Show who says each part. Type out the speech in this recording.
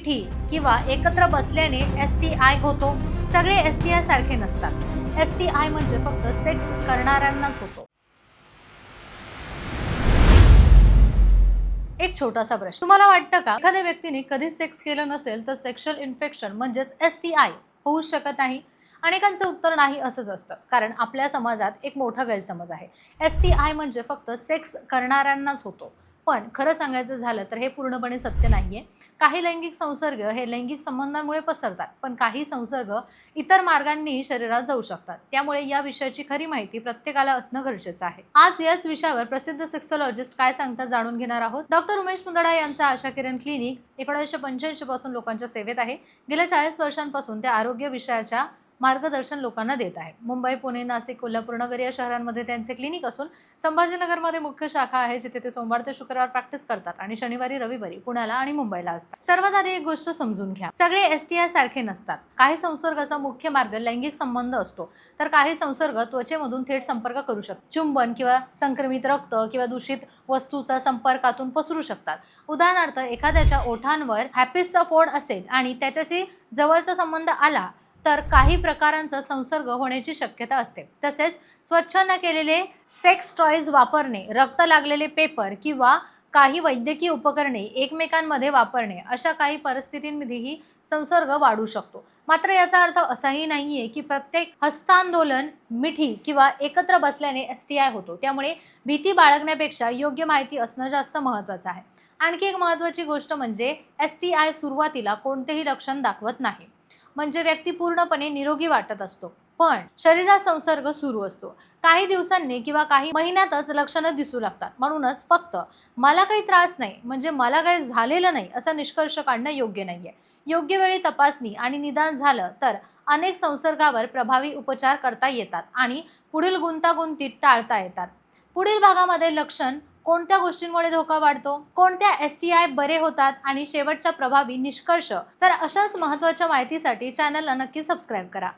Speaker 1: मिठी किंवा एकत्र बसल्याने STI होतो. सगळे STI सारखे नसतात. STI म्हणजे फक्त सेक्स करणाऱ्यांनाच होतो. एक छोटासा प्रश्न, तुम्हाला वाटतं का एखाद्या व्यक्तीने कधीच सेक्स केलं नसेल तर सेक्शुअल इन्फेक्शन म्हणजेच STI होऊ शकत नाही? अनेकांचं उत्तर नाही असंच असतं, कारण आपल्या समाजात एक मोठा गैरसमज आहे. STI म्हणजे फक्त सेक्स करणाऱ्यांनाच होतो. पण खरं सांगायचं झालं तर हे पूर्णपणे सत्य नाहीये. काही लैंगिक संसर्ग हे लैंगिक संबंधांमुळे पसरतात, पण काही संसर्ग इतर मार्गांनी शरीरात जाऊ शकतात. त्यामुळे या विषयाची खरी माहिती प्रत्येकाला असणं गरजेचं आहे. आज याच विषयावर प्रसिद्ध सेक्सॉलॉजिस्ट काय सांगतात जाणून घेणार आहोत. डॉक्टर उमेश मुंदडा यांचा आशा किरण क्लिनिक 1985 पासून लोकांच्या सेवेत आहे. गेल्या 40 वर्षांपासून ते आरोग्य विषयाच्या मार्गदर्शन लोकांना देत आहे. मुंबई, पुणे, नाशिक, कोल्हापूर, नगर या शहरांमध्ये त्यांचे क्लिनिक असून संभाजीनगरमध्ये मुख्य शाखा आहे, जिथे ते सोमवार ते शुक्रवार प्रॅक्टिस करतात आणि शनिवारी रविवारी पुण्याला आणि मुंबईला असतात. सर्वात आधी एक गोष्ट समजून घ्या, सगळे STI सारखे नसतात. काही संसर्गाचा मुख्य मार्ग लैंगिक संबंध असतो, तर काही संसर्ग त्वचेमधून थेट संपर्क करू शकतात. चुंबन किंवा संक्रमित रक्त किंवा दूषित वस्तूचा संपर्कातून पसरू शकतात. उदाहरणार्थ, एखाद्याच्या ओठांवर हॅपिसचा फोड असेल आणि त्याच्याशी जवळचा संबंध आला तर काही प्रकारांचा संसर्ग होण्याची शक्यता असते. तसेच स्वच्छ न केलेले सेक्स टॉयज वापरणे, रक्त लागलेले पेपर किंवा काही वैद्यकीय उपकरणे एकमेकांमध्ये वापरणे अशा काही परिस्थितींमध्येही संसर्ग वाढू शकतो. मात्र याचा अर्थ असाही नाहीये की प्रत्येक हस्तांदोलन, मिठी किंवा एकत्र बसल्याने STI होतो. त्यामुळे भीती बाळगण्यापेक्षा योग्य माहिती असणं जास्त महत्त्वाचं आहे. आणखी एक महत्त्वाची गोष्ट म्हणजे STI सुरुवातीला कोणतेही लक्षण दाखवत नाही. म्हणजे व्यक्ती पूर्णपणे निरोगी वाटत असतो, पण शरीरात संसर्ग सुरू असतो. काही दिवसांनी किंवा काही महिन्यातच लक्षणं दिसू लागतात. म्हणूनच फक्त मला काही त्रास नाही म्हणजे मला काही झालेलं नाही असा निष्कर्ष काढणं योग्य नाहीये. योग्य वेळी तपासणी आणि निदान झालं तर अनेक संसर्गावर प्रभावी उपचार करता येतात आणि पुढील गुंतागुंतीत टाळता येतात. पुढील भागामध्ये लक्षण कोणत्या गोष्टींमुळे धोका वाढतो, कोणत्या STI बरे होतात आणि शेवटचा प्रभावी निष्कर्ष. तर अशाच महत्त्वाच्या माहितीसाठी चॅनलला नक्की सबस्क्राईब करा.